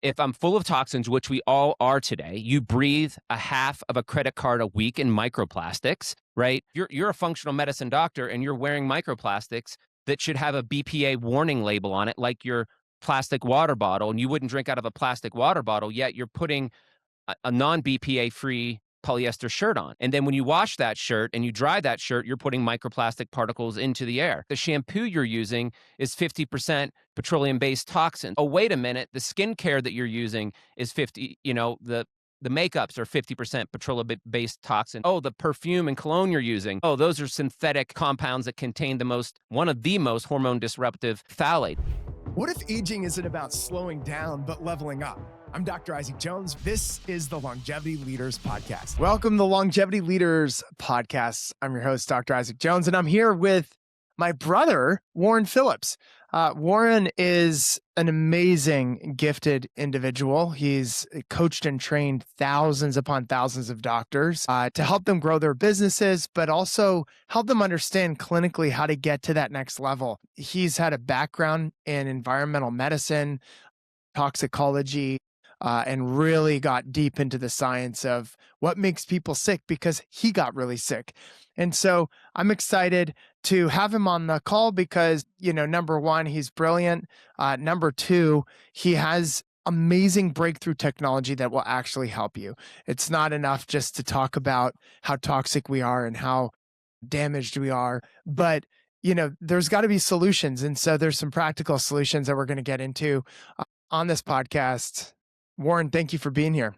If I'm full of toxins, which we all are today, you breathe a half of a credit card a week in microplastics, right? You're a functional medicine doctor and you're wearing microplastics that should have a BPA warning label on it, like your plastic water bottle, and you wouldn't drink out of a plastic water bottle, yet you're putting a non-BPA free polyester shirt on. And then when you wash that shirt and you dry that shirt, you're putting microplastic particles into the air. The shampoo you're using is 50% petroleum-based toxins. Oh, wait a minute, the skincare that you're using is 50, the makeups are 50% petroleum-based toxin. Oh, the perfume and cologne you're using. Oh, those are synthetic compounds that contain one of the most hormone disruptive phthalates. What if aging isn't about slowing down, but leveling up? I'm Dr. Isaac Jones. This is the Longevity Leaders Podcast. Welcome to the Longevity Leaders Podcast. I'm your host, Dr. Isaac Jones, and I'm here with my brother, Warren Phillips. Warren is an amazing, gifted individual. He's coached and trained thousands upon thousands of doctors to help them grow their businesses, but also help them understand clinically how to get to that next level. He's had a background in environmental medicine, toxicology, and really got deep into the science of what makes people sick because he got really sick. And so I'm excited to have him on the call because, number one, he's brilliant. Number two, he has amazing breakthrough technology that will actually help you. It's not enough just to talk about how toxic we are and how damaged we are, but there's got to be solutions. And so there's some practical solutions that we're going to get into on this podcast. Warren, thank you for being here.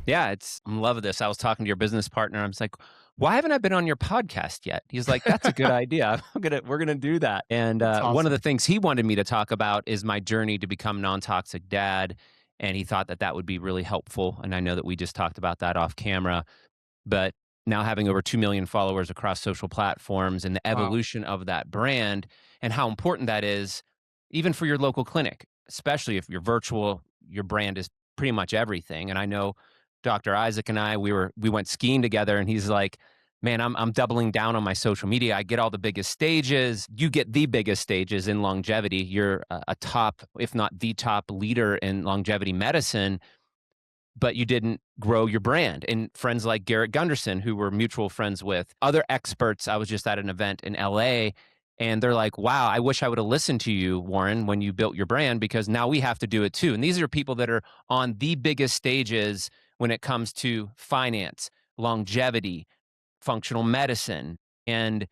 Yeah, I'm loving this. I was talking to your business partner. I was like, why haven't I been on your podcast yet? He's like, that's a good idea. We're gonna do that. And Awesome. One of the things he wanted me to talk about is my journey to become non-toxic dad. And he thought that would be really helpful. And I know that we just talked about that off camera, but now having over 2 million followers across social platforms and the evolution of that brand and how important that is, even for your local clinic, especially if you're virtual, your brand is pretty much everything. And I know Dr. Isaac and I, we went skiing together, and he's like, man, I'm doubling down on my social media. I get all the biggest stages. You get the biggest stages in longevity. You're a top, if not the top leader in longevity medicine, but you didn't grow your brand. And friends like Garrett Gunderson, who we're mutual friends with, other experts. I was just at an event in LA, and they're like, wow, I wish I would have listened to you, Warren, when you built your brand, because now we have to do it too. And these are people that are on the biggest stages when it comes to finance, longevity, functional medicine, and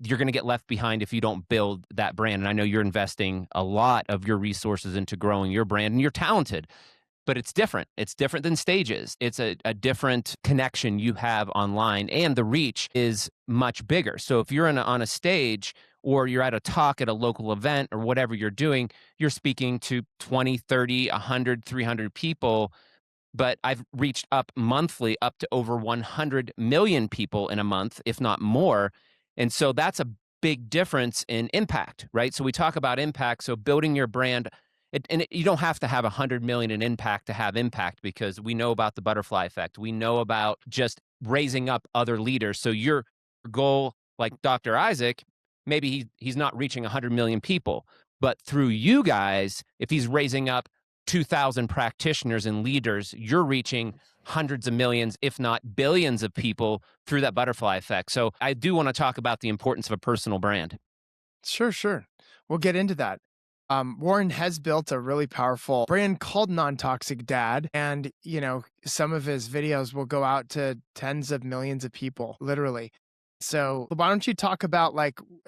you're going to get left behind if you don't build that brand. And I know you're investing a lot of your resources into growing your brand, and you're talented, but it's different. It's different than stages. It's a different connection you have online, and the reach is much bigger. So if you're on a stage or you're at a talk at a local event or whatever you're doing, you're speaking to 20, 30, 100, 300 people. But I've reached up monthly up to over 100 million people in a month, if not more. And so that's a big difference in impact, right? So we talk about impact. So building your brand, you don't have to have 100 million in impact to have impact, because we know about the butterfly effect. We know about just raising up other leaders. So your goal, like Dr. Isaac, maybe he's not reaching 100 million people, but through you guys, if he's raising up 2,000 practitioners and leaders, you're reaching hundreds of millions, if not billions of people through that butterfly effect. So I do want to talk about the importance of a personal brand. Sure. We'll get into that. Warren has built a really powerful brand called Non-Toxic Dad. And, some of his videos will go out to tens of millions of people, literally. So why don't you talk about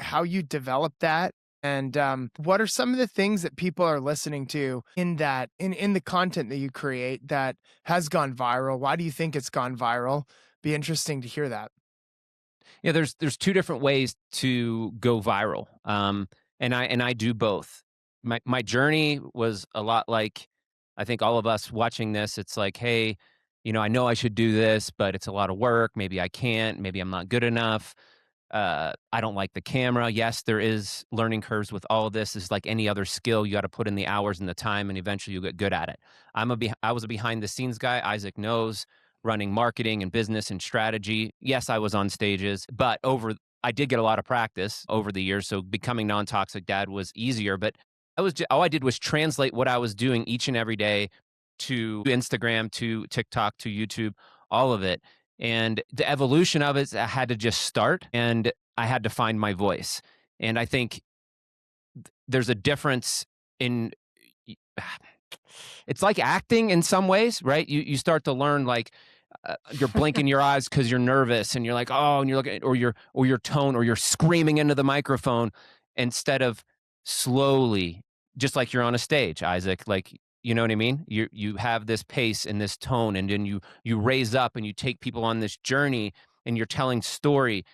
how you developed that? And what are some of the things that people are listening to in the content that you create that has gone viral? Why do you think it's gone viral? Be interesting to hear that. Yeah, there's two different ways to go viral, and I do both. My journey was a lot like, I think all of us watching this. It's like, hey, I know I should do this, but it's a lot of work. Maybe I can't. Maybe I'm not good enough. I don't like the camera. Yes, there is learning curves with all of this. It's like any other skill. You got to put in the hours and the time, and eventually you'll get good at it. I was a behind the scenes guy. Isaac knows, running marketing and business and strategy. Yes, I was on stages, but I did get a lot of practice over the years. So becoming non-toxic dad was easier. But all I did was translate what I was doing each and every day to Instagram, to TikTok, to YouTube, all of it. And the evolution of it, I had to just start and I had to find my voice. And I think there's a difference in it's like acting in some ways, right? You start to learn like you're blinking your eyes because you're nervous, and you're like, oh, and you're looking, or your tone, or you're screaming into the microphone instead of slowly, just like you're on a stage, Isaac. Like, you know what I mean? You have this pace and this tone, and then you raise up and you take people on this journey, and you're telling story.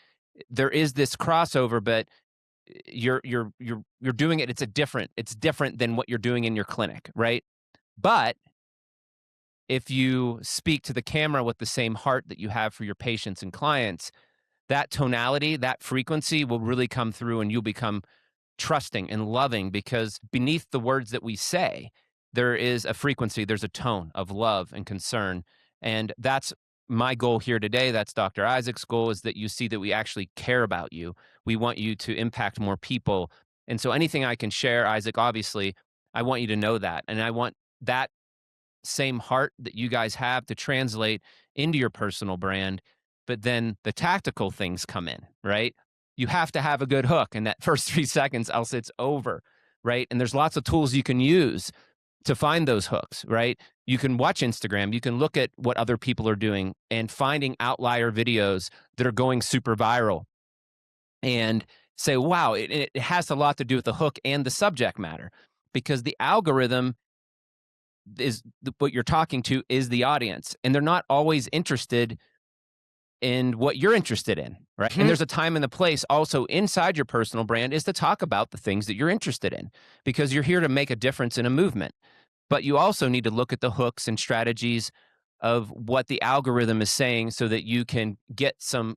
There is this crossover, but you're doing it. It's different than what you're doing in your clinic, right? But if you speak to the camera with the same heart that you have for your patients and clients, that tonality, that frequency will really come through, and you'll become trusting and loving, because beneath the words that we say, there is a frequency, there's a tone of love and concern. And that's my goal here today. That's Dr. Isaac's goal, is that you see that we actually care about you. We want you to impact more people. And so anything I can share, Isaac, obviously, I want you to know that. And I want that same heart that you guys have to translate into your personal brand. But then the tactical things come in, right? You have to have a good hook in that first 3 seconds, else it's over, right? And there's lots of tools you can use to find those hooks, right? You can watch Instagram, you can look at what other people are doing and finding outlier videos that are going super viral, and say, wow, it has a lot to do with the hook and the subject matter, because the algorithm is what you're talking to is the audience, and they're not always interested in what you're interested in, right? And Mhm. there's a time and a place also inside your personal brand is to talk about the things that you're interested in, because you're here to make a difference in a movement. But you also need to look at the hooks and strategies of what the algorithm is saying, so that you can get some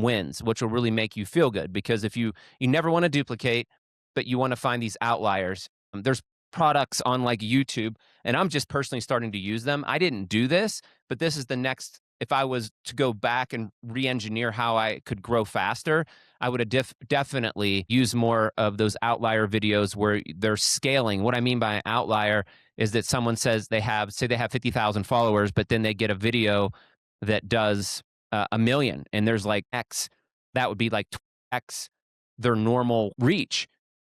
wins, which will really make you feel good. Because if you never want to duplicate, but you want to find these outliers, there's products on like YouTube, and I'm just personally starting to use them. I didn't do this, but this is the next. If I was to go back and re-engineer how I could grow faster, I would have definitely use more of those outlier videos where they're scaling. What I mean by an outlier is that someone says say they have 50,000 followers, but then they get a video that does a million, and there's like X, that would be like X their normal reach.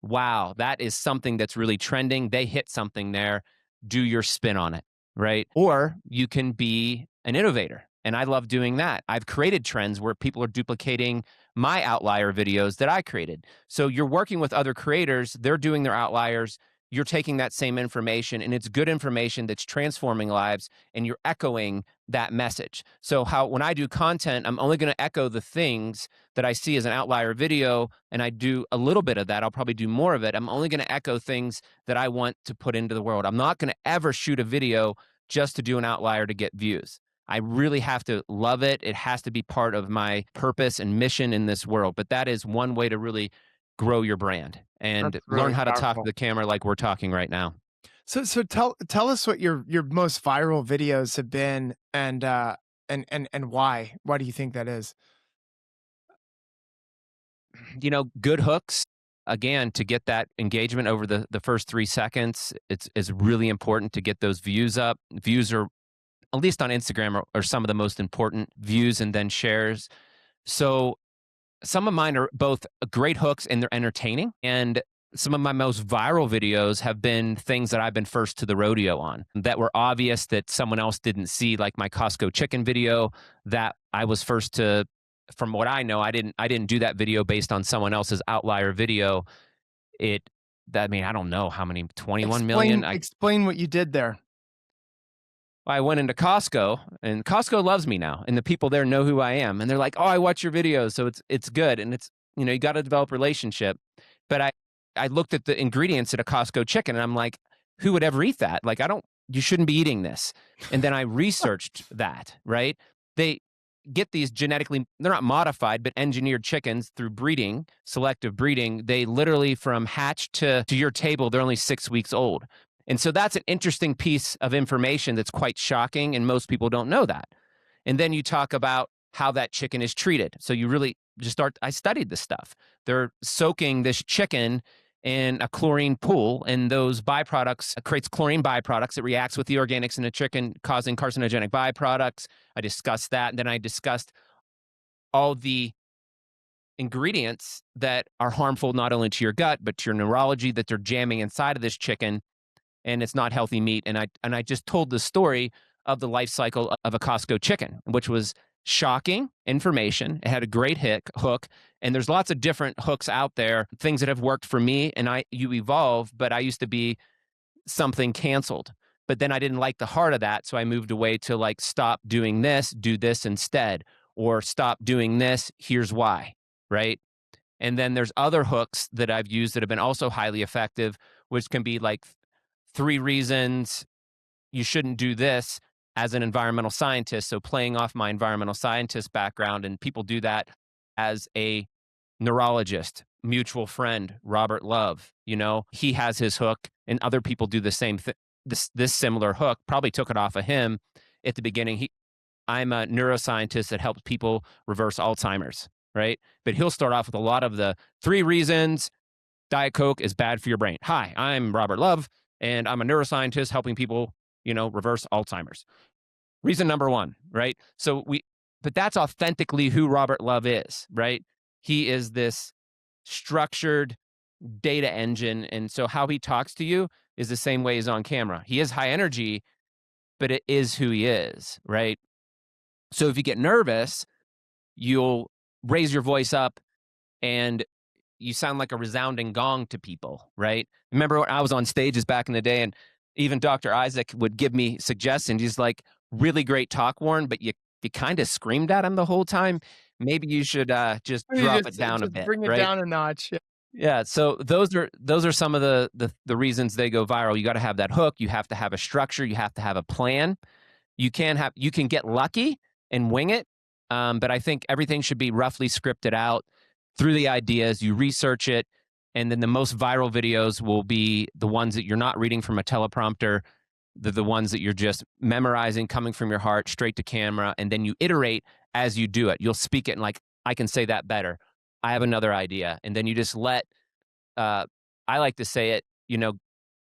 Wow, that is something that's really trending. They hit something there. Do your spin on it, right? Or you can be an innovator. And I love doing that. I've created trends where people are duplicating my outlier videos that I created. So you're working with other creators, they're doing their outliers, you're taking that same information, and it's good information that's transforming lives, and you're echoing that message. So how when I do content, I'm only going to echo the things that I see as an outlier video, and I do a little bit of that. I'll probably do more of it. I'm only going to echo things that I want to put into the world. I'm not going to ever shoot a video just to do an outlier to get views. I really have to love it. It has to be part of my purpose and mission in this world. But that is one way to really grow your brand and That's learn really how to talk to powerful. the camera like we're talking right now. So tell us what your most viral videos have been, and why. Why do you think that is? Good hooks. Again, to get that engagement over the first 3 seconds, it's really important to get those views up. Views are, at least on Instagram, are some of the most important. Views and then shares. So some of mine are both great hooks and they're entertaining. And some of my most viral videos have been things that I've been first to the rodeo on, that were obvious that someone else didn't see, like my Costco chicken video that I was first to. From what I know, I didn't do that video based on someone else's outlier video. It I mean, I don't know how many, 21 million. Explain what you did there. I went into Costco, and Costco loves me now, and the people there know who I am, and they're like, "Oh, I watch your videos, so it's good." And it's you got to develop relationship. But I looked at the ingredients at a Costco chicken, and I'm like, "Who would ever eat that? Like, I don't. You shouldn't be eating this." And then I researched that. Right? They get these genetically, they're not modified, but engineered chickens through breeding, selective breeding. They literally, from hatch to your table, they're only 6 weeks old. And so that's an interesting piece of information that's quite shocking, and most people don't know that. And then you talk about how that chicken is treated. So you really just I studied this stuff. They're soaking this chicken in a chlorine pool, and those byproducts creates chlorine byproducts. It reacts with the organics in the chicken, causing carcinogenic byproducts. I discussed that, and then I discussed all the ingredients that are harmful not only to your gut but to your neurology, that they're jamming inside of this chicken, and it's not healthy meat. And I just told the story of the life cycle of a Costco chicken, which was shocking information. It had a great hook, and there's lots of different hooks out there, things that have worked for me, and you evolve. But I used to be something canceled. But then I didn't like the heart of that, so I moved away to like, stop doing this, do this instead, or stop doing this, here's why, right? And then there's other hooks that I've used that have been also highly effective, which can be like 3 reasons you shouldn't do this as an environmental scientist. So playing off my environmental scientist background, and people do that as a neurologist, mutual friend, Robert Love, he has his hook, and other people do the same thing. This similar hook, probably took it off of him at the beginning. I'm a neuroscientist that helps people reverse Alzheimer's, right? But he'll start off with a lot of the 3 reasons Diet Coke is bad for your brain. Hi, I'm Robert Love, and I'm a neuroscientist helping people, reverse Alzheimer's. Reason number 1, right? But that's authentically who Robert Love is, right? He is this structured data engine. And so how he talks to you is the same way as on camera. He is high energy, but it is who he is, right? So if you get nervous, you'll raise your voice up and you sound like a resounding gong to people, right? Remember when I was on stages back in the day, and even Dr. Isaac would give me suggestions. He's like, really great talk, Warren, but you kind of screamed at him the whole time. Maybe you should just You drop it down a just bit, bring it right? down a notch. Yeah. Yeah, so those are some of the reasons they go viral. You got to have that hook. You have to have a structure. You have to have a plan. You can get lucky and wing it, but I think everything should be roughly scripted out through the ideas. You research it, and then the most viral videos will be the ones that you're not reading from a teleprompter, the ones that you're just memorizing, coming from your heart, straight to camera, and then you iterate as you do it. You'll speak it and like, I can say that better. I have another idea, and then you just let. Uh, I like to say it,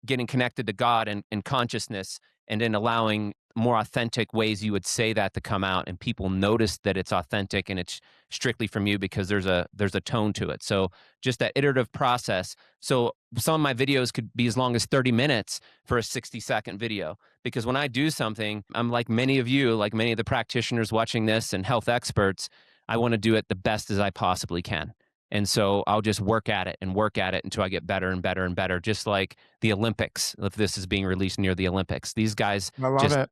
getting connected to God and consciousness, and then allowing more authentic ways you would say that to come out, and people notice that it's authentic and it's strictly from you because there's a tone to it. So just that iterative process. So some of my videos could be as long as 30 minutes for a 60-second video, because when I do something, I'm like many of you, like many of the practitioners watching this and health experts, I want to do it the best as I possibly can. And so I'll just work at it until I get better and better and better. Just like the Olympics, if this is being released near the Olympics, these guys I love just it.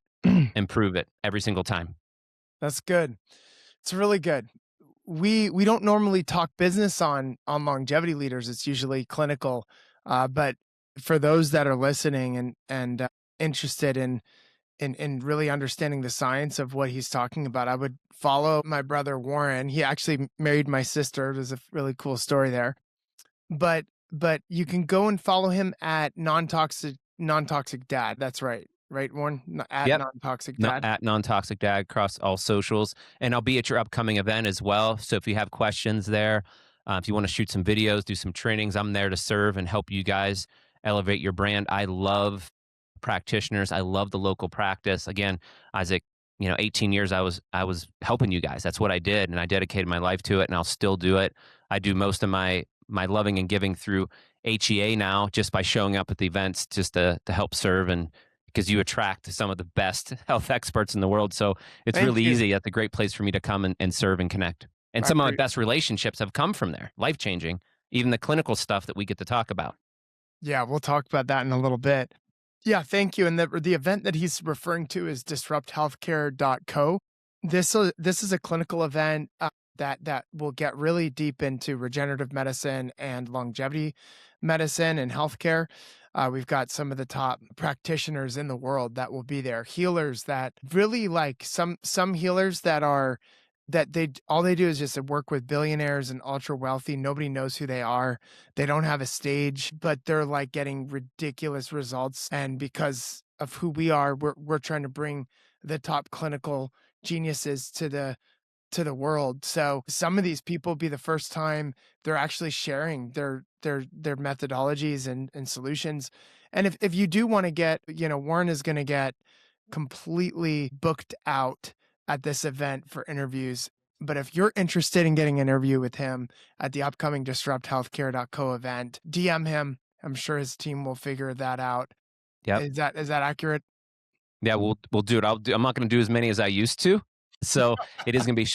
improve it every single time. That's good. It's really good. We don't normally talk business on longevity leaders. It's usually clinical. But for those that are listening and interested in really understanding the science of what he's talking about, I would follow my brother Warren. He actually married my sister. There's a really cool story there. But you can go and follow him at non-toxic dad. That's right. Right, Warren? At Yep. non-toxic No, dad. at non-toxic dad across all socials, and I'll be at your upcoming event as well. So if you have questions there, if you want to shoot some videos, do some trainings, I'm there to serve and help you guys elevate your brand. I love practitioners. I love the local practice. Again, Isaac, 18 years I was helping you guys. That's what I did, and I dedicated my life to it, and I'll still do it. I do most of my loving and giving through HEA now, just by showing up at the events, just to help serve, and because you attract some of the best health experts in the world. So it's Thank really you. easy. That's a great place for me to come and serve and connect. And I some of my appre best relationships have come from there, life changing, even the clinical stuff that we get to talk about. Yeah, we'll talk about that in a little bit. Yeah, thank you. And the event that he's referring to is disrupthealthcare.co. This is a clinical event that will get really deep into regenerative medicine and longevity medicine and healthcare. We've got some of the top practitioners in the world that will be there. Healers that really, like, some healers that are that they all they do is just work with billionaires and ultra wealthy. Nobody knows who they are. They don't have a stage, but they're like getting ridiculous results. And because of who we are, we're trying to bring the top clinical geniuses to to the world. So some of these people be the first time they're actually sharing their methodologies and solutions. And if you do want to get, Warren is going to get completely booked out at this event for interviews. But if you're interested in getting an interview with him at the upcoming disrupthealthcare.co event, DM him. I'm sure his team will figure that out. Yep. Is that accurate? Yeah, we'll do it. I'm not going to do as many as I used to, so it is going to be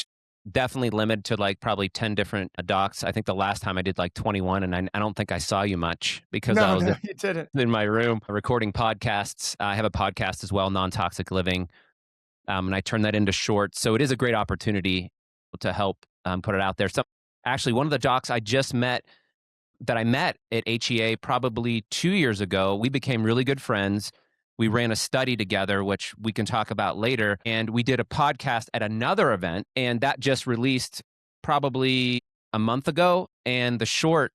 definitely limited to like probably 10 different docs. I think the last time I did like 21, and I don't think I saw you much because I was No, you didn't. in my room recording podcasts. I have a podcast as well, Non-Toxic Living, and I turn that into shorts. So it is a great opportunity to help put it out there. So actually, one of the docs I just met that I met at HEA probably 2 years ago, we became really good friends. We ran a study together, which we can talk about later. And we did a podcast at another event, and that just released probably a month ago. And the short,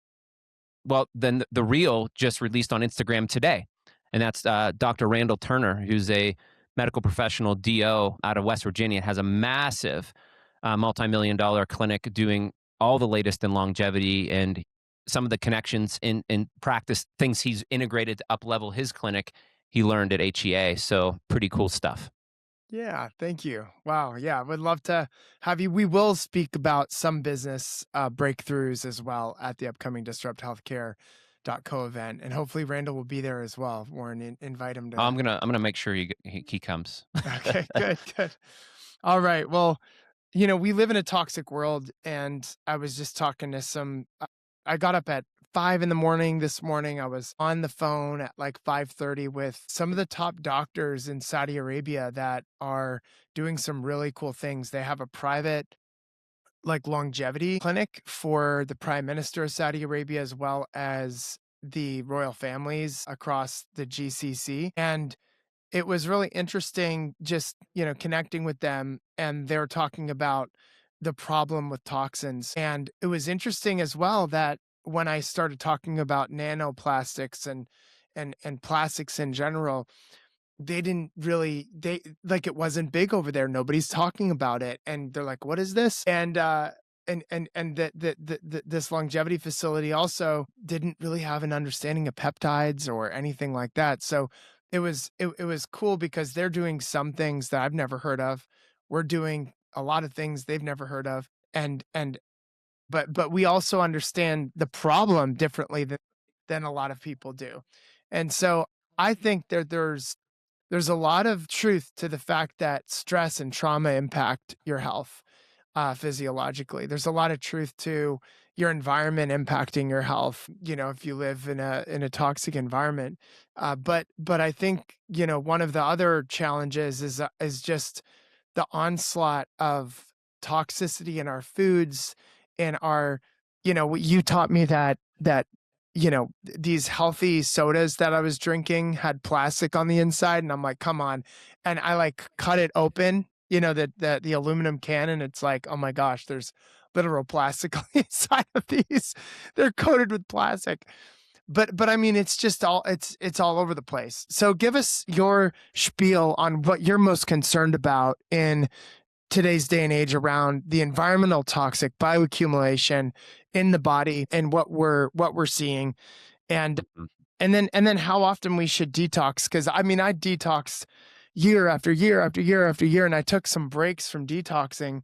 well, then the reel just released on Instagram today. And that's Dr. Randall Turner, who's a medical professional DO out of West Virginia, has a massive multi-million-dollar clinic doing all the latest in longevity, and some of the connections in practice, things he's integrated to up-level his clinic, he learned at HEA. So pretty cool stuff. Yeah, thank you. Wow. Yeah, I would love to have you. We will speak about some business breakthroughs as well at the upcoming disrupthealthcare.co event. And hopefully Randall will be there as well. Warren, invite him to. I'm gonna make sure he comes. Okay, good. All right. Well, we live in a toxic world, and I was just talking to I got up at 5 a.m. this morning. I was on the phone at like 5:30 with some of the top doctors in Saudi Arabia that are doing some really cool things. They have a private like longevity clinic for the Prime Minister of Saudi Arabia, as well as the royal families across the GCC. And it was really interesting just, connecting with them, and they were talking about the problem with toxins. And it was interesting as well that when I started talking about nanoplastics and plastics in general, they didn't really, it wasn't big over there. Nobody's talking about it. And they're like, what is this? And this longevity facility also didn't really have an understanding of peptides or anything like that. So it was cool because they're doing some things that I've never heard of. We're doing a lot of things they've never heard of. But we also understand the problem differently than a lot of people do. And so I think there's a lot of truth to the fact that stress and trauma impact your health physiologically. There's a lot of truth to your environment impacting your health, if you live in a toxic environment. But I think, one of the other challenges is just the onslaught of toxicity in our foods, in our, you taught me that these healthy sodas that I was drinking had plastic on the inside, and I'm like, come on. And I like cut it open, the aluminum can, and it's like, oh my gosh, there's literal plastic on the inside of these. They're coated with plastic. But I mean, it's just it's all over the place. So give us your spiel on what you're most concerned about in today's day and age around the environmental toxic bioaccumulation in the body and what we're seeing, and then how often we should detox. Because I mean, I detoxed year after year after year after year, and I took some breaks from detoxing,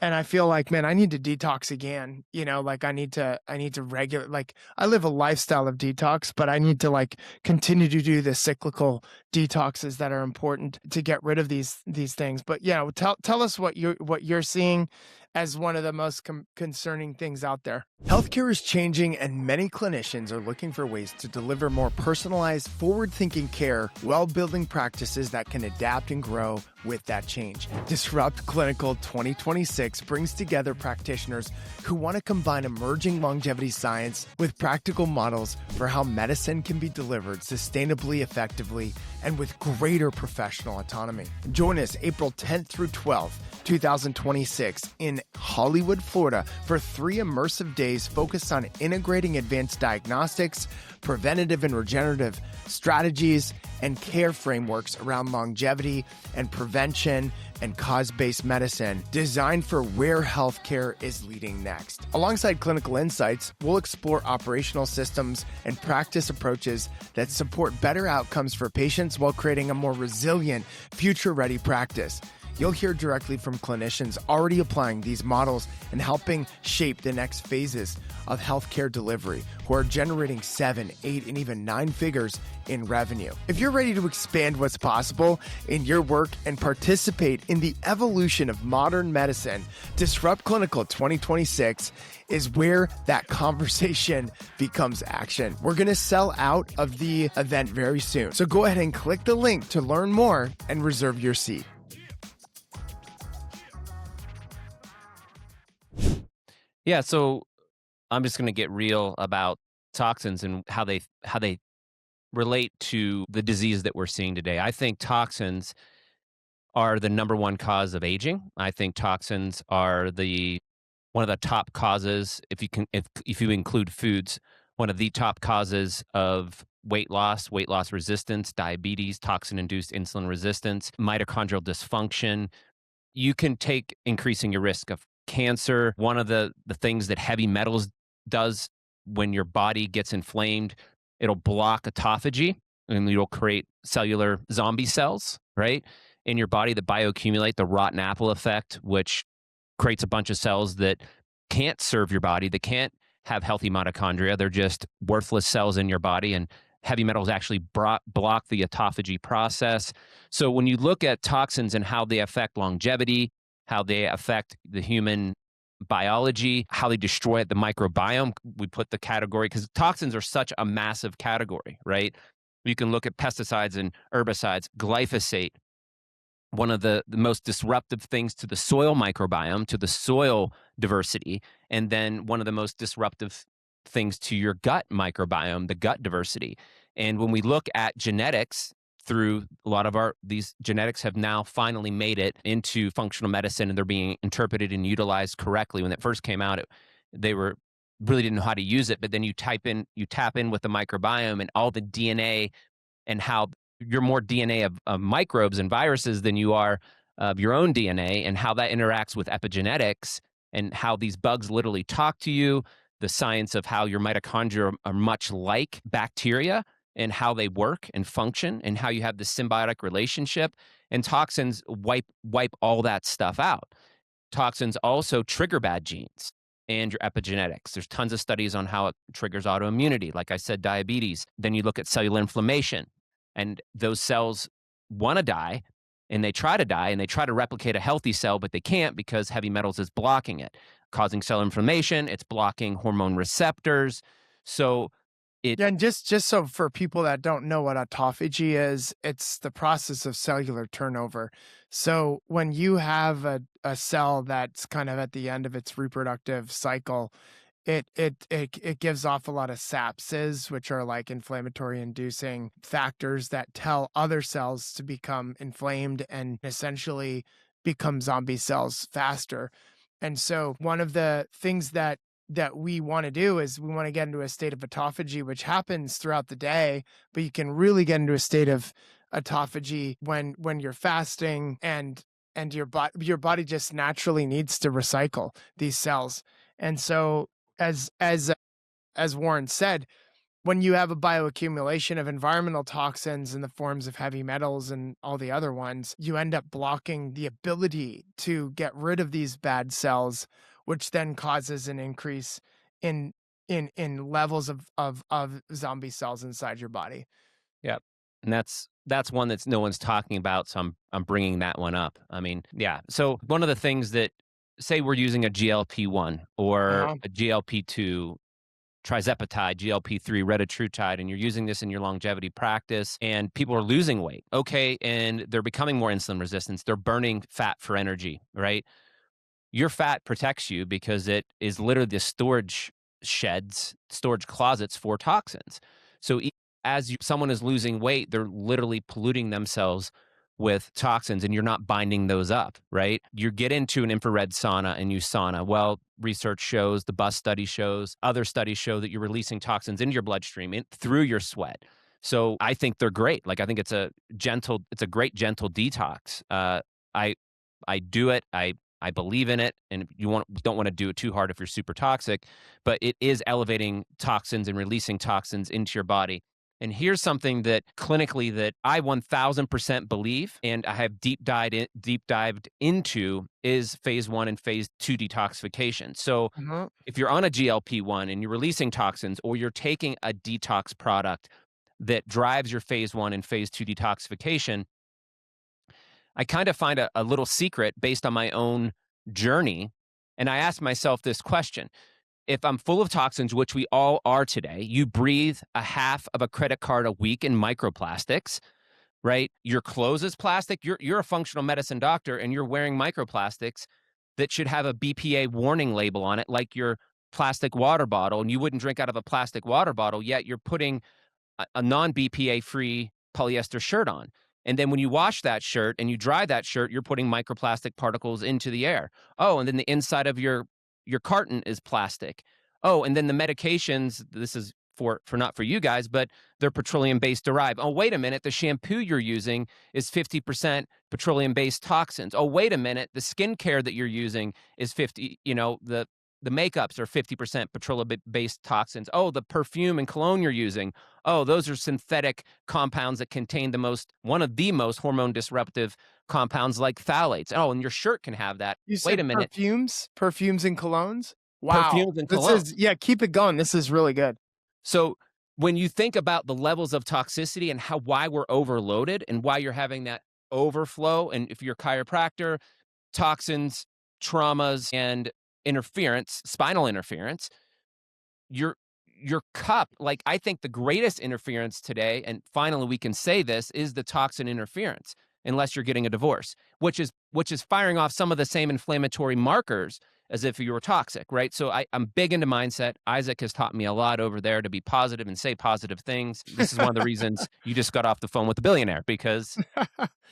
and I feel like, man, I need to detox again. Like I need to regular, like I live a lifestyle of detox, but I need to like continue to do the cyclical detoxes that are important to get rid of these things. But tell us what you're seeing as one of the most concerning things out there. Healthcare is changing, and many clinicians are looking for ways to deliver more personalized, forward-thinking care while building practices that can adapt and grow with that change. Disrupt Clinical 2026 brings together practitioners who want to combine emerging longevity science with practical models for how medicine can be delivered sustainably, effectively, and with greater professional autonomy. Join us April 10th through 12th, 2026 in Hollywood, Florida for 3 immersive days focused on integrating advanced diagnostics, preventative and regenerative strategies, and care frameworks around longevity and prevention and cause-based medicine designed for where healthcare is leading next. Alongside clinical insights, we'll explore operational systems and practice approaches that support better outcomes for patients while creating a more resilient, future-ready practice. You'll hear directly from clinicians already applying these models and helping shape the next phases of healthcare delivery, who are generating 7, 8, and even 9 figures in revenue. If you're ready to expand what's possible in your work and participate in the evolution of modern medicine, Disrupt Clinical 2026 is where that conversation becomes action. We're going to sell out of the event very soon. So go ahead and click the link to learn more and reserve your seat. Yeah, so I'm just going to get real about toxins and how they relate to the disease that we're seeing today. I think toxins are the number one cause of aging. I think toxins are the one of the top causes, if you include foods, one of the top causes of weight loss resistance, diabetes, toxin induced insulin resistance, mitochondrial dysfunction. You can take increasing your risk of cancer. One of the things that heavy metals does when your body gets inflamed, it'll block autophagy and you'll create cellular zombie cells, right? In your body that bioaccumulate, the rotten apple effect, which creates a bunch of cells that can't serve your body, that can't have healthy mitochondria. They're just worthless cells in your body. And heavy metals actually block the autophagy process. So when you look at toxins and how they affect longevity, how they affect the human biology, how they destroy the microbiome, we put the category because toxins are such a massive category, right? You can look at pesticides and herbicides, glyphosate, one of the most disruptive things to the soil microbiome, to the soil diversity, and then one of the most disruptive things to your gut microbiome, the gut diversity. And when we look at genetics, through a lot of these genetics have now finally made it into functional medicine and they're being interpreted and utilized correctly. When it first came out, they were really didn't know how to use it, but then you tap in with the microbiome and all the DNA and how you're more DNA of microbes and viruses than you are of your own DNA, and how that interacts with epigenetics and how these bugs literally talk to you, the science of how your mitochondria are much like bacteria and how they work and function and how you have this symbiotic relationship. And toxins wipe all that stuff out. Toxins also trigger bad genes and your epigenetics. There's tons of studies on how it triggers autoimmunity. Like I said, diabetes. Then you look at cellular inflammation, and those cells want to die, and they try to die, and they try to replicate a healthy cell, but they can't because heavy metals is blocking it, causing cell inflammation. It's blocking hormone receptors. So it Yeah, and just so for people that don't know what autophagy is, it's the process of cellular turnover. So when you have a cell that's kind of at the end of its reproductive cycle, it gives off a lot of SAPSs, which are like inflammatory inducing factors that tell other cells to become inflamed and essentially become zombie cells faster. And so one of the things that we want to do is we want to get into a state of autophagy, which happens throughout the day, but you can really get into a state of autophagy when you're fasting and your body just naturally needs to recycle these cells. And so as Warren said, when you have a bioaccumulation of environmental toxins in the forms of heavy metals and all the other ones, you end up blocking the ability to get rid of these bad cells, which then causes an increase in levels of zombie cells inside your body. Yeah, and that's one that's no one's talking about, so I'm bringing that one up. I mean, yeah. So one of the things that say we're using a GLP-1 or Uh-huh. a GLP-2, trizepatide, GLP-3, retatrutide, and you're using this in your longevity practice, and people are losing weight. Okay, and they're becoming more insulin resistant. They're burning fat for energy, right? Your fat protects you because it is literally the storage sheds, storage closets for toxins. So someone is losing weight, they're literally polluting themselves with toxins and you're not binding those up, right? You get into an infrared sauna and you sauna. Well, research shows, the bus study shows, other studies show that you're releasing toxins into your bloodstream through your sweat. So I think they're great. Like I think it's a great gentle detox. I I do it. I believe in it, and don't want to do it too hard if you're super toxic, but it is elevating toxins and releasing toxins into your body. And here's something that clinically that I 1000% believe and I have deep dived into is phase 1 and phase 2 detoxification. So Mhm. if you're on a GLP-1 and you're releasing toxins or you're taking a detox product that drives your phase 1 and phase 2 detoxification, I kind of find a little secret based on my own journey. And I ask myself this question. If I'm full of toxins, which we all are today, you breathe a half of a credit card a week in microplastics, right? Your clothes is plastic. You're a functional medicine doctor and you're wearing microplastics that should have a BPA warning label on it, like your plastic water bottle. And you wouldn't drink out of a plastic water bottle, yet you're putting a non-BPA free polyester shirt on. And then when you wash that shirt and you dry that shirt, you're putting microplastic particles into the air. Oh, and then the inside of your carton is plastic. Oh, and then the medications, this is for not for you guys, but they're petroleum based derived. Oh, wait a minute, the shampoo you're using is 50% petroleum based toxins. Oh, wait a minute, the skincare that you're using is 50, the makeups are 50% petroleum based toxins. Oh, the perfume and cologne you're using. Oh, those are synthetic compounds that contain one of the most hormone disruptive compounds like phthalates. Oh, and your shirt can have that. You Wait said a minute. perfumes and colognes? Wow. Perfumes and This cologne. is yeah, keep it going. This is really good. So when you think about the levels of toxicity and why we're overloaded and why you're having that overflow, and if you're a chiropractor, toxins, traumas, and spinal interference, your cup, like I think the greatest interference today, and finally we can say this, is the toxin interference, unless you're getting a divorce, which is firing off some of the same inflammatory markers as if you were toxic, right? So I'm big into mindset. Isaac has taught me a lot over there to be positive and say positive things. This is one of the reasons you just got off the phone with a billionaire, because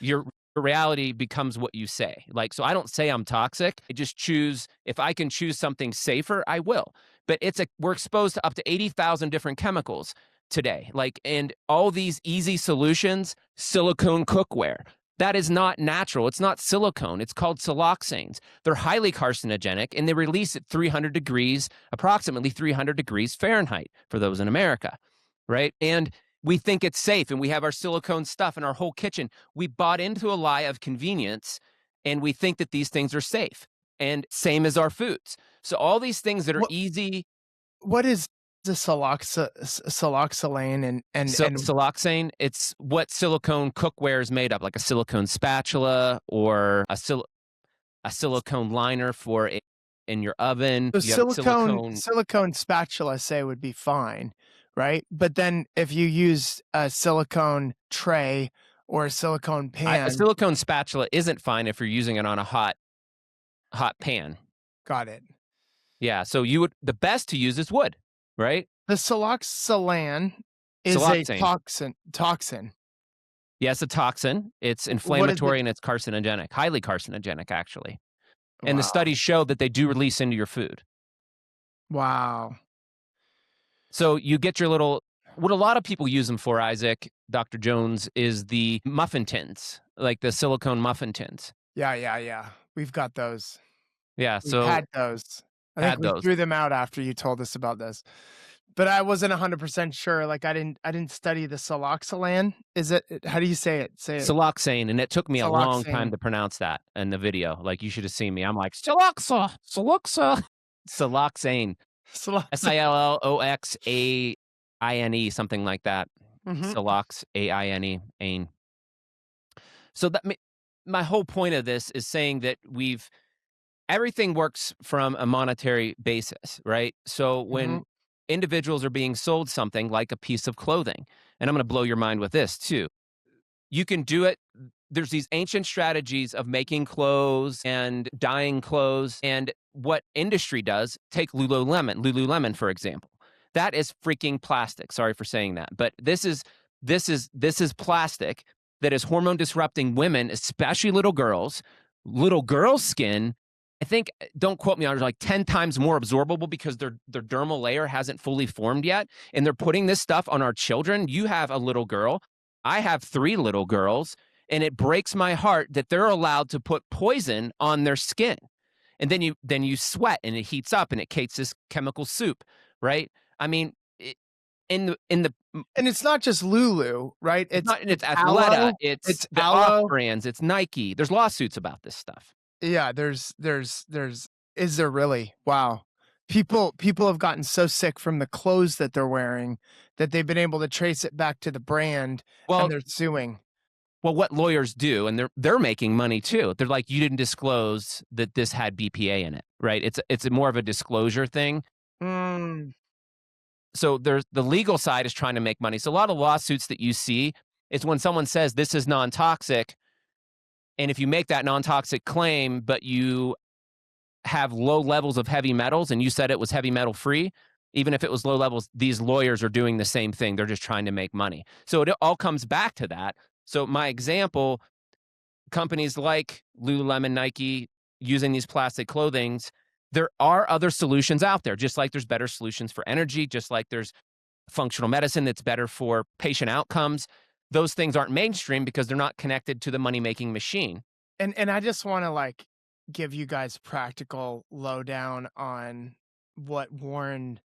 your reality becomes what you say. Like, so I don't say I'm toxic. I just choose, if I can choose something safer, I will. But we're exposed to up to 80,000 different chemicals today. Like, and all these easy solutions, silicone cookware. That is not natural. It's not silicone. It's called siloxanes. They're highly carcinogenic and they release at 300 degrees, approximately 300 degrees Fahrenheit for those in America, right? And we think it's safe and we have our silicone stuff in our whole kitchen. We bought into a lie of convenience and we think that these things are safe, and same as our foods. So all these things that are What easy. what is the siloxane So and siloxane, it's what silicone cookware is made of, like a silicone spatula or a silicone liner in your oven. so You have silicone. silicone spatula say would be fine, right? But then if you use a silicone tray or a silicone A pan, silicone spatula isn't fine if you're using it on a hot pan. got it. Yeah, so the best to use is wood, right? The siloxane is a Siloxane. toxin. Yeah, it's a toxin. It's What is it? inflammatory and it's carcinogenic, highly carcinogenic, actually. And the Wow. studies show that they do release into your food. Wow. So you get your what a lot of people use them for, Isaac, Dr. Jones, is the muffin tins, like the silicone muffin tins. Yeah, yeah, yeah. We've got those. Yeah, We've so had those. I think had we those. threw them out after you told us about this. But I wasn't 100% sure. Like I didn't study the siloxane. Is it how do you say it? Say it. Siloxane, and it took me a long time Siloxane. to pronounce that in the video. Like, you should have seen me. I'm like, Siloxane, Siloxane. Silloxaine, something like that. Mhm. Siloxaine, ain. So my whole point of this is saying that everything works from a monetary basis, right? So when Mhm. individuals are being sold something like a piece of clothing, and I'm going to blow your mind with this too, you can do it. There's these ancient strategies of making clothes and dyeing clothes. And what industry does, take Lululemon, for example. That is freaking plastic. Sorry for saying that, but this is plastic that is hormone disrupting women, especially little girls. Little girls' skin, I think, don't quote me on it, like 10 times more absorbable because their dermal layer hasn't fully formed yet. And they're putting this stuff on our children. You have a little girl. I have 3 little girls, and it breaks my heart that they're allowed to put poison on their skin. And then you sweat and it heats up and it creates this chemical soup, right? I mean, in the And it's not just Lulu, right? it's not, it's It's Athleta, aloe. it's It's the off aloe. brands, it's Nike. There's lawsuits about this stuff. Yeah, there's is there really? Wow. People have gotten so sick from the clothes that they're wearing that they've been able to trace it back to the brand, and Well, they're suing. what lawyers do, and they're making money too. They're like, you didn't disclose that this had BPA in it, right? It's more of a disclosure thing. Mm. So there's the legal side is trying to make money. So a lot of lawsuits that you see is when someone says this is non-toxic, and if you make that non-toxic claim, but you have low levels of heavy metals and you said it was heavy metal free, even if it was low levels, these lawyers are doing the same thing. They're just trying to make money. So it all comes back to that. So my example, companies like Lululemon, Nike, using these plastic clothings, there are other solutions out there, just like there's better solutions for energy, just like there's functional medicine that's better for patient outcomes. Those things aren't mainstream because they're not connected to the money-making machine. And I just wanna, like, give you guys practical lowdown on what Warren,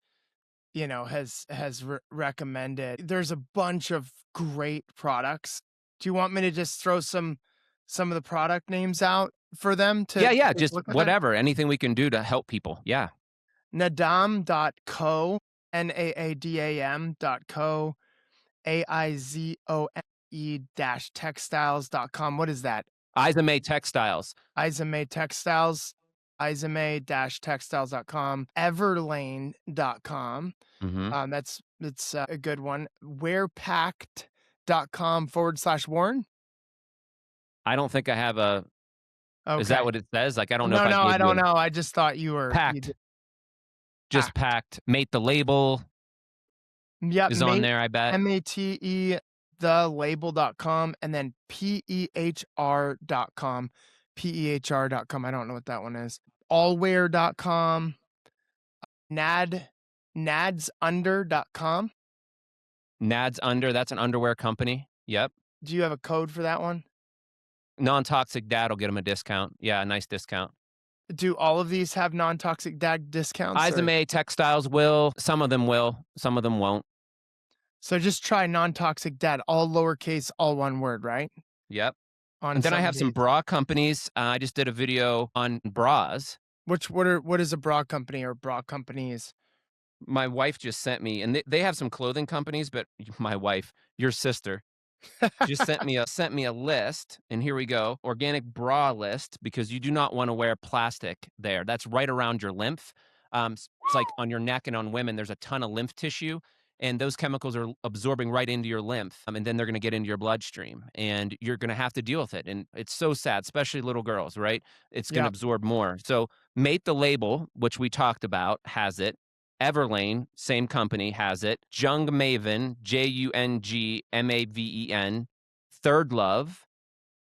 has recommended. There's a bunch of great products. Do you want me to just throw some of the product names out for them to Yeah, yeah, take a just look at? whatever, anything we can do to help people. Yeah. Nadam.co, Naadam.co, AIZOME dash textiles.com. What is that? Izame Textiles. Izame Textiles, Izame-textiles.com, everlane.com. Mhm. It's a good one. Wearpact.com/Warren. I don't think I have a is that Okay. what it says? Like, I don't know if No, I no, I gave you don't a know. I just thought you packed, did. just packed. Mate the Label Yep, is on there, I bet. MATE, thelabel.com, and then PEHR.com. PEHR.com. I don't know what that one is. Allwear.com. Nadsunder.com. Nads Under, that's an underwear company. Yep. Do you have a code for that one? Non-Toxic Dad will get them a discount. Yeah, a nice discount. Do all of these have non-toxic DAG discounts, or Izame Textiles will, some of them will, some of them won't. so just try non-toxic dad, all lowercase, all one word, right? Yep. On And then I some of have some these. bra companies. I just did a video on bras. What is a bra company or bra companies? My wife just sent me, and they have some clothing companies, but my wife, your sister, just sent me a list, and here we go. Organic bra list, because you do not want to wear plastic there. That's right around your lymph. It's like on your neck and on women, there's a ton of lymph tissue, and those chemicals are absorbing right into your lymph, and then they're going to get into your bloodstream, and you're going to have to deal with it. And it's so sad, especially little girls, right? It's going to Yeah, absorb more. So, Mate the Label, which we talked about, has it. Everlane, same company, has it. Jung Maven, Jungmaven, Third Love,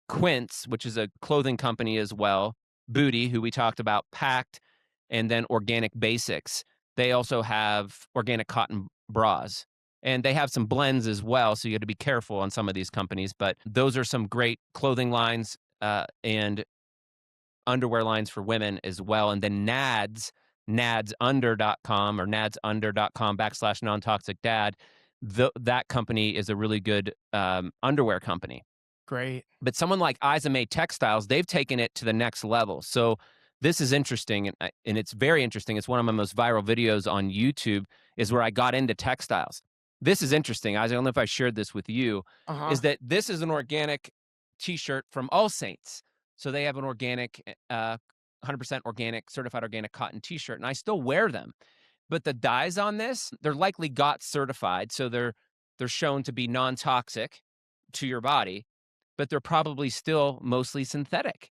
Quince, which is a clothing company as well, Booty, who we talked about, Packed, and then Organic Basics. They also have organic cotton bras. And they have some blends as well, so you have to be careful on some of these companies. But those are some great clothing lines and underwear lines for women as well. And then nadsunder.com or nadsunder.com / non-toxic dad. That company is a really good underwear company. great. But someone like Izame Textiles, they've taken it to the next level. So this is interesting, and it's very interesting. It's one of my most viral videos on YouTube, is where I got into textiles. This is interesting. I don't know if I shared this with you, Uh-huh. is that this is an organic T-shirt from All Saints. So they have an organic, 100% organic, certified organic cotton T-shirt, and I still wear them. But the dyes on this, they're likely GOTS certified, so they're shown to be non-toxic to your body, but they're probably still mostly synthetic.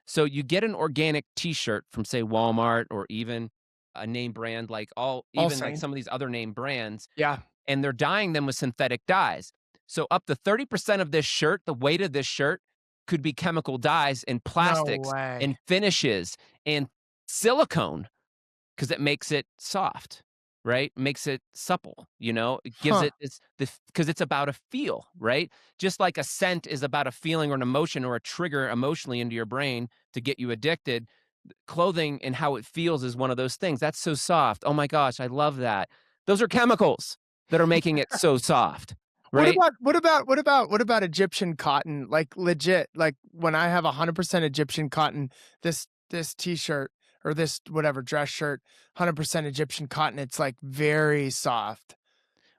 So you get an organic T-shirt from, say, Walmart or even a name brand like All even like Saint. some of these other name brands, Yeah. and they're dyeing them with synthetic dyes. So up to 30% of this shirt, the weight of this shirt could be chemical dyes and No plastics way. and finishes and silicone because it makes it soft, right? Makes it supple, It gives Huh. it this because it's about a feel, right? Just like a scent is about a feeling or an emotion or a trigger emotionally into your brain to get you addicted. Clothing and how it feels is one of those things. That's so soft. Oh my gosh, I love that. Those are chemicals that are making it so soft, right? What about Egyptian cotton? Like legit, like when I have 100% Egyptian cotton, this t-shirt or this whatever dress shirt, 100% Egyptian cotton, it's like very soft.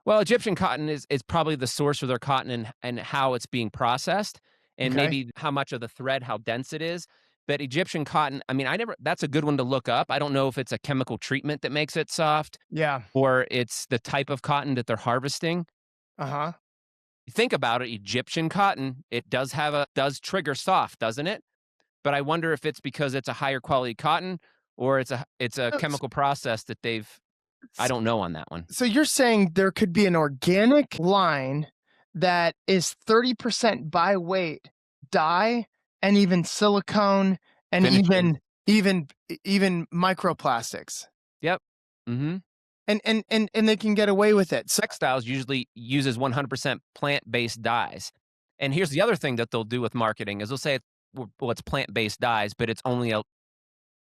Well, Egyptian cotton is probably the source of their cotton and how it's being processed and Okay. maybe how much of the thread, how dense it is. But Egyptian cotton, I mean, I never that's a good one to look up. I don't know if it's a chemical treatment that makes it soft Yeah. or it's the type of cotton that they're harvesting. Uh-huh. You think about it, Egyptian cotton, it does trigger soft, doesn't it? But I wonder if it's because it's a higher quality cotton or it's a So, chemical process that they've I so don't know on that one. so you're saying there could be an organic line that is 30% by weight dye and even silicone and Finishes. even microplastics. Yep. Mhm. And they can get away with it. So Textiles usually uses 100% plant-based dyes. And here's the other thing that they'll do with marketing is they'll say, well, it's plant-based dyes, but it's only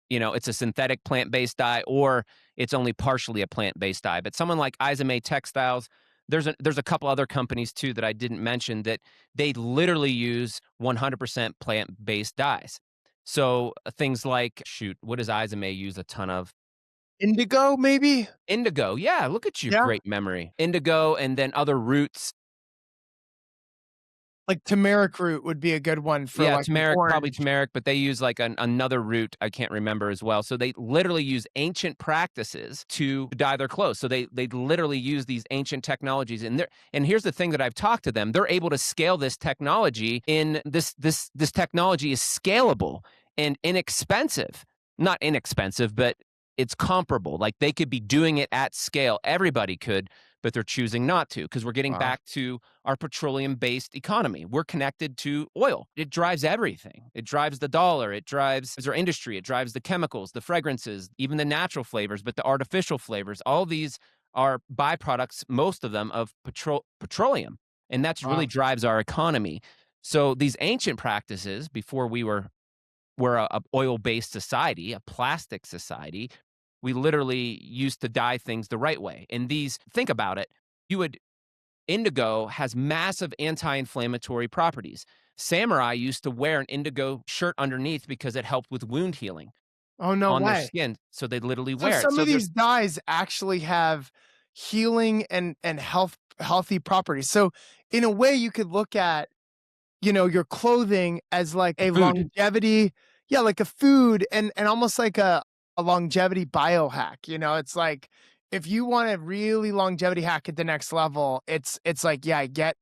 it's a synthetic plant-based dye or it's only partially a plant-based dye. But someone like Izame Textiles, there's a couple other companies too that I didn't mention that they literally use 100% plant-based dyes. So things like, shoot, what does Izame use a ton of? indigo maybe? Indigo. Yeah, look at you, Yeah. great memory. Indigo and then other roots. Like turmeric root would be a good one for Yeah, like an turmeric, probably orange. turmeric, but they use like another root I can't remember as well. So they literally use ancient practices to dye their clothes. So they literally use these ancient technologies, and here's the thing that I've talked to them. They're able to scale this technology in this technology is scalable and inexpensive. Not inexpensive, but it's comparable. Like they could be doing it at scale. Everybody could, but they're choosing not to because we're getting Wow. back to our petroleum based economy. We're connected to oil. It drives everything. It drives the dollar. It drives our industry. It drives the chemicals, the fragrances, even the natural flavors, but the artificial flavors. All these are byproducts, most of them, of petroleum. And that's really Wow. drives our economy. So these ancient practices, before we're a oil based society, a plastic society, we literally used to dye things the right way. And these, think about it, you would indigo has massive anti-inflammatory properties. Samurai used to wear an indigo shirt underneath because it helped with wound healing Oh, no on their way. skin, so they'd literally So wear it. some So of there's these dyes actually have healing and healthy properties. So in a way you could look at, your clothing as like a food. longevity, yeah, like a food and almost like a longevity biohack. It's like if you want a really longevity hack at the next level, it's like, yeah, get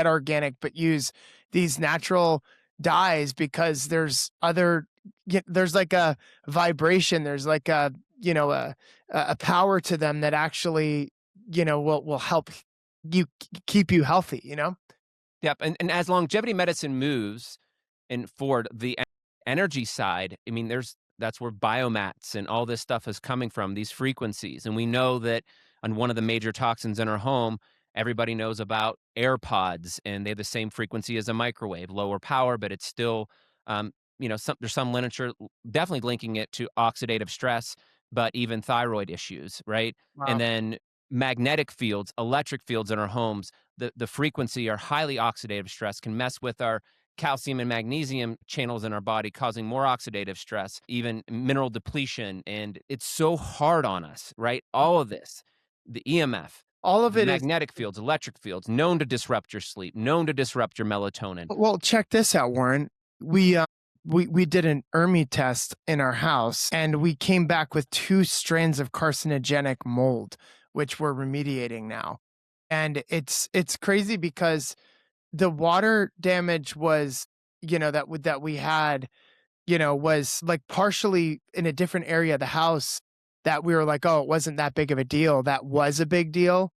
organic, but use these natural dyes because there's like a vibration, there's like a power to them that actually, will help you keep you healthy. Yep, and as longevity medicine moves and forward, the energy side, I mean, that's where biomats and all this stuff is coming from, these frequencies, and we know that on one of the major toxins in our home, everybody knows about AirPods, and they have the same frequency as a microwave, lower power, but it's still, there's some literature definitely linking it to oxidative stress, but even thyroid issues, right? And Wow. then magnetic fields, electric fields in our homes, the frequency or highly oxidative stress can mess with our calcium and magnesium channels in our body, causing more oxidative stress, even mineral depletion. And it's so hard on us, right? All of this, the EMF, All of the it is. magnetic fields, electric fields, known to disrupt your sleep, known to disrupt your melatonin. Well, check this out, Warren. We did an ERMI test in our house, and we came back with 2 strands of carcinogenic mold, which we're remediating now. And it's crazy because the water damage was, that we had, was like partially in a different area of the house that we were like, oh, it wasn't that big of a deal. That was a big deal.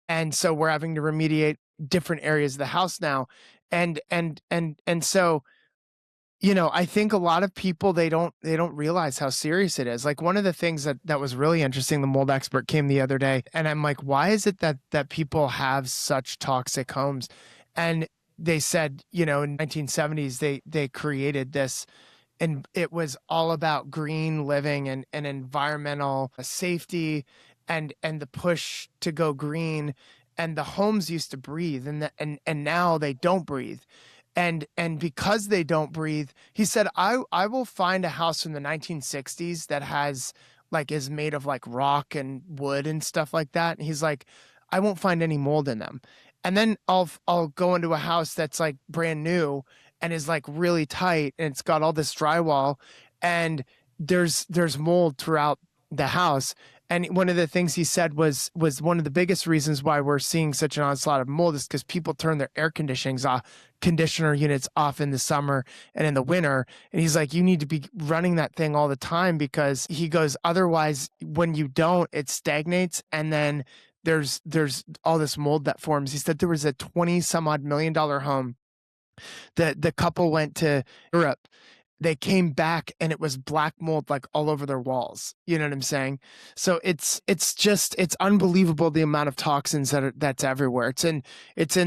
And so we're having to remediate different areas of the house now. And so, I think a lot of people, they don't realize how serious it is. Like one of the things that was really interesting, the mold expert came the other day, and I'm like, why is it that people have such toxic homes? And they said, in 1970s they created this, and it was all about green living and environmental safety, and the push to go green. And the homes used to breathe, and now they don't breathe. And because they don't breathe, he said, I will find a house from the 1960s that has, like, is made of like rock and wood and stuff like that. And he's like, I won't find any mold in them. And then I'll go into a house that's like brand new and is like really tight, and it's got all this drywall, and there's mold throughout the house. And one of the things he said was one of the biggest reasons why we're seeing such an onslaught of mold is because people turn their conditioner units off in the summer and in the winter. And he's like, you need to be running that thing all the time, because he goes, otherwise, when you don't, it stagnates, and then there's all this mold that forms. He said there was a 20 some odd $1 million home that the couple went to Europe. They came back and it was black mold like all over their walls. You know what I'm saying? So it's unbelievable the amount of toxins that's everywhere. It's in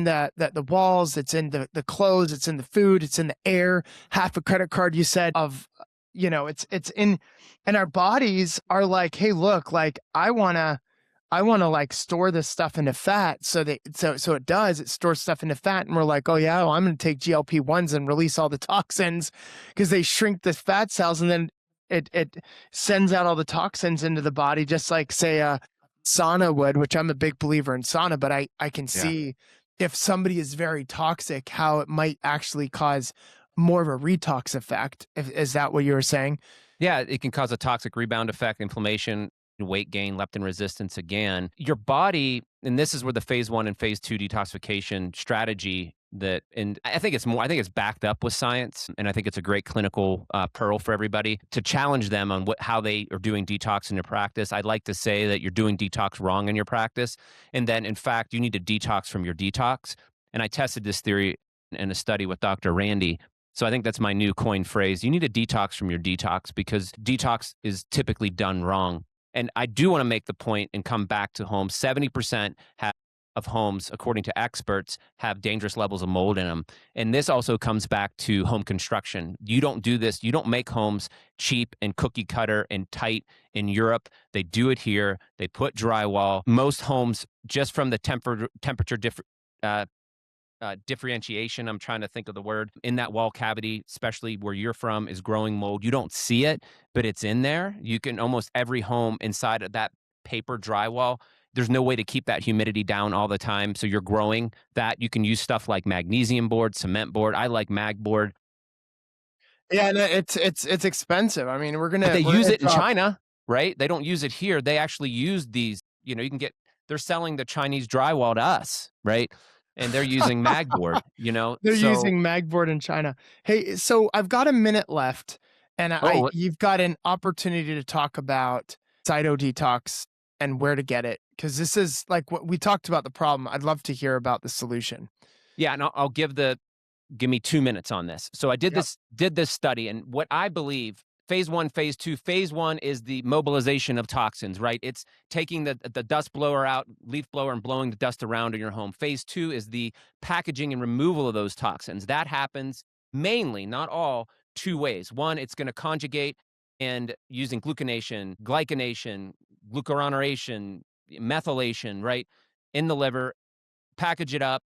the walls, it's in the clothes, it's in the food, it's in the air. Half a credit card, you said, of, it's in, and our bodies are like, hey, look, like I want to like store this stuff into fat, so it stores stuff into fat. And we're like, oh yeah, well, I'm going to take GLP-1s and release all the toxins, because they shrink the fat cells, and then it sends out all the toxins into the body, just like, say, a sauna would, which I'm a big believer in sauna, but I can Yeah. see, if somebody is very toxic, how it might actually cause more of a retox effect. Is that what you were saying? Yeah, it can cause a toxic rebound effect, inflammation, weight gain, leptin resistance again. Your body, and this is where the phase 1 and phase 2 detoxification strategy, and I think it's backed up with science, and I think it's a great clinical pearl for everybody to challenge them on how they are doing detox in their practice. I'd like to say that you're doing detox wrong in your practice, and then in fact, you need to detox from your detox. And I tested this theory in a study with Dr. Randy. So I think that's my new coined phrase. You need to detox from your detox, because detox is typically done wrong. And I do want to make the point and come back to homes. 70% of homes, according to experts, have dangerous levels of mold in them. And this also comes back to home construction. You don't do this. You don't make homes cheap and cookie cutter and tight in Europe. They do it here. They put drywall. Most homes, just from the temperature differentiation, I'm trying to think of the word, in that wall cavity, especially where you're from, is growing mold. You don't see it, but it's in there. You can almost every home inside of that paper drywall, there's no way to keep that humidity down all the time. So you're growing that. You can use stuff like magnesium board, cement board. I like mag board, Yeah, no, it's expensive. I mean, but they we're use gonna it in talk. China, right? They don't use it here. They actually use these, they're selling the Chinese drywall to us, right? And they're using mag board, They're so, using Magboard in China. Hey, so I've got a minute left, and oh, you've got an opportunity to talk about Cyto Detox and where to get it, because this is like what we talked about, the problem. I'd love to hear about the solution. yeah, and I'll give me 2 minutes on this. So I Yep. did this study, and what I believe, phase 1, phase 2, phase 1 is the mobilization of toxins, right? It's taking the dust blower out, leaf blower, and blowing the dust around in your home. Phase 2 is the packaging and removal of those toxins. That happens mainly, not all, 2 ways. One, it's going to conjugate, and using gluconation, glycination, glucuronidation, methylation, right, in the liver, package it up.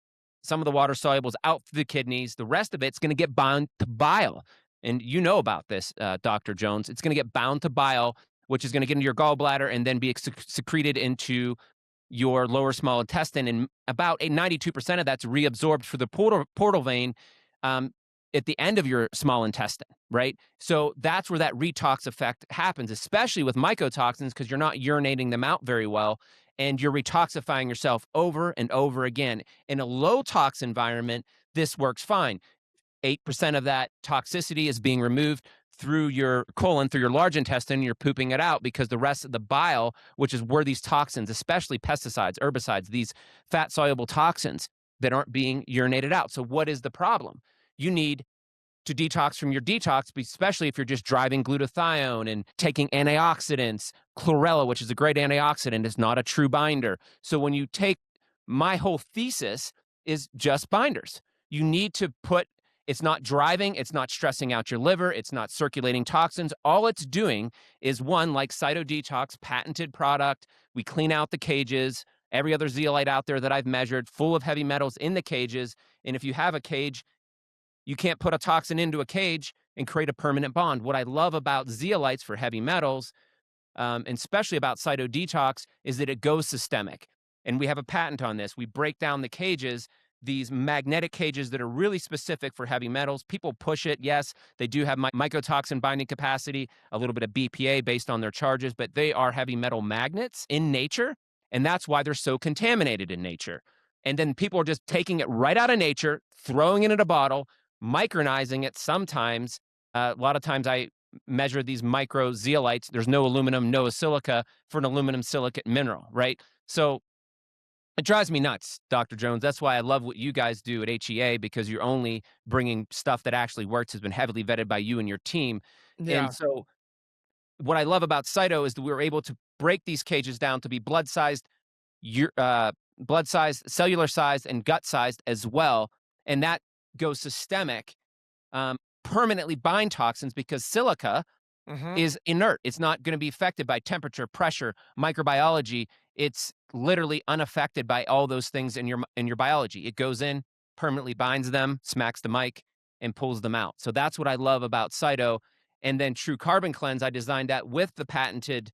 Some of the water solubles out through the kidneys. The rest of it's going to get bound to bile. And you know about this, Dr. Jones. It's going to get bound to bile, which is going to get into your gallbladder and then be secreted into your lower small intestine. And about 92% of that's reabsorbed through the portal vein um, at the end of your small intestine, right? So that's where that retox effect happens, especially with mycotoxins, because you're not urinating them out very well, and you're retoxifying yourself over and over again. In a low tox environment, this works fine. 8% of that toxicity is being removed. through your colon, through your large intestine, you're pooping it out because the rest of the bile, which is where these toxins, especially pesticides, herbicides, these fat soluble toxins that aren't being urinated out. So, what is the problem? You need to detox from your detox, especially if you're just driving glutathione and taking antioxidants. Chlorella, which is a great antioxidant, is not a true binder. So when you take, my whole thesis is just binders. You need to put, it's not driving, it's not stressing out your liver, it's not circulating toxins. All it's doing is one, like Cytodetox, patented product. We clean out the cages. Every other zeolite out there that I've measured, full of heavy metals in the cages. And if you have a cage, you can't put a toxin into a cage and create a permanent bond. What I love about zeolites for heavy metals, and especially about cytodetox, is that it goes systemic. And we have a patent on this. We break down the cages, these magnetic cages that are really specific for heavy metals. People push it. Yes, they do have mycotoxin binding capacity, a little bit of BPA based on their charges, but they are heavy metal magnets in nature. And that's why they're so contaminated in nature. And then people are just taking it right out of nature, throwing it in a bottle, micronizing it sometimes. A lot of times I measure these micro zeolites. There's no aluminum, no silica for an aluminum silicate mineral, right? So it drives me nuts, Dr. Jones. That's why I love what you guys do at HEA, because you're only bringing stuff that actually works, has been heavily vetted by you and your team. And Yeah. so what I love about Cyto is that we were able to break these cages down to be blood sized, blood sized, cellular sized, and gut sized as well. And that goes systemic, permanently bind toxins, because silica Mm-hmm. is inert. It's not going to be affected by temperature, pressure, microbiology. It's literally unaffected by all those things in your biology. It goes in, permanently binds them, smacks the mic, and pulls them out. So that's what I love about Cyto. And then True Carbon Cleanse, I designed that with the patented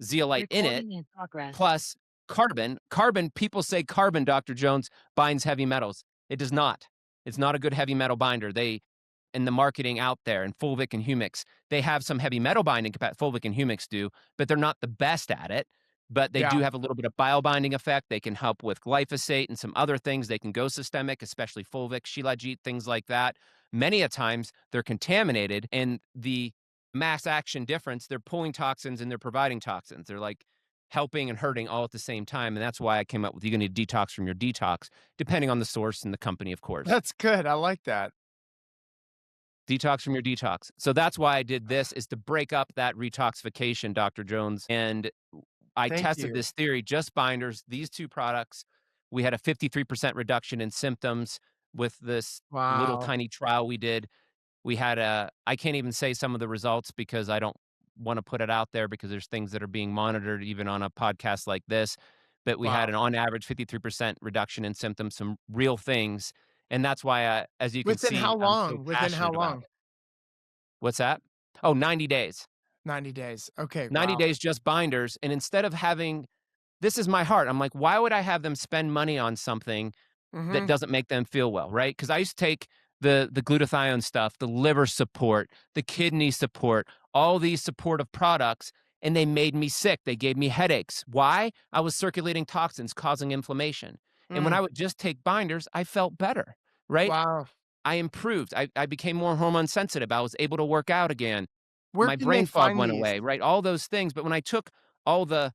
zeolite in it, Recording in progress. plus carbon. Carbon, people say carbon, Dr. Jones, binds heavy metals. It does not. It's not a good heavy metal binder. They, in the marketing out there, and fulvic and humics, they have some heavy metal binding, fulvic and humics do, but they're not the best at it. But they do Yeah. have a little bit of biobinding effect. They can help with glyphosate and some other things. They can go systemic, especially fulvic, shilajit, things like that. Many a times they're contaminated, and the mass action difference, they're pulling toxins and they're providing toxins. They're like helping and hurting all at the same time. And that's why I came up with, you're going to detox from your detox, depending on the source and the company, of course. That's good. I like that. Detox from your detox. So that's why I did this, is to break up that retoxification, Dr. Jones. And I Thank tested you. this theory, just binders, these two products. We had a 53% reduction in symptoms with this little Wow. tiny trial we did. We had I can't even say some of the results because I don't want to put it out there, because there's things that are being monitored even on a podcast like this. But we had Wow. an on average 53% reduction in symptoms, some real things. And that's why, as you can Within see, how I'm so long? Within how passionate about long? it. What's that? Oh, 90 days. 90 days. Okay. 90 Wow. days just binders. And instead of having, this is my heart. I'm like, why would I have them spend money on something that Mm-hmm. doesn't make them feel well, right? Because I used to take the glutathione stuff, the liver support, the kidney support, all these supportive products, and they made me sick. They gave me headaches. Why? I was circulating toxins causing inflammation. And when Mm. I would just take binders, I felt better, right? Wow. I improved. I became more hormone sensitive. I was able to work out again. Where My can they brain fog find went these? away, right? All those things. But when I took all the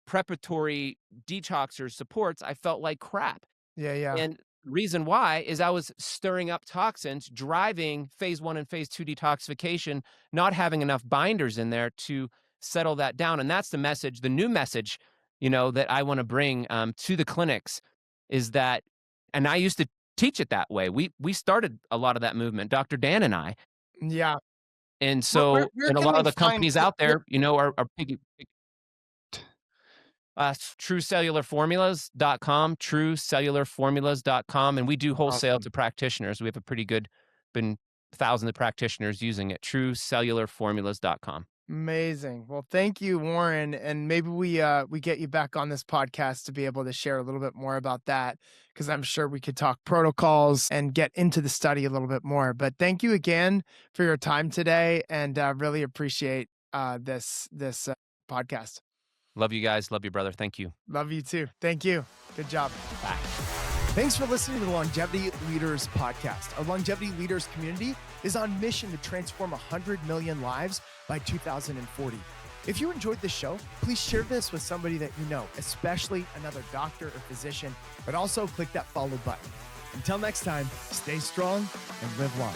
preparatory detoxers supports, I felt like crap. Yeah. Yeah. And reason why is I was stirring up toxins, driving phase 1 and phase 2 detoxification, not having enough binders in there to settle that down. And that's the message, the new message, that I want to bring to the clinics is that, and I used to teach it that way. We started a lot of that movement, Dr. Dan and I. Yeah. And Where so, where and a can lot they of the find companies out there, are truecellularformulas.com, truecellularformulas.com. And we do wholesale awesome. to practitioners. We have a pretty good, been thousands of practitioners using it, truecellularformulas.com. Amazing. Well, thank you, Warren. And maybe we get you back on this podcast to be able to share a little bit more about that, because I'm sure we could talk protocols and get into the study a little bit more. But thank you again for your time today, and really appreciate this podcast. Love you guys. Love you, brother. Thank you. Love you too. Thank you. Good job. Bye. Thanks for listening to the Longevity Leaders Podcast. Our Longevity Leaders community is on mission to transform 100 million lives by 2040. If you enjoyed this show, please share this with somebody that you know, especially another doctor or physician, but also click that follow button. Until next time, stay strong and live long.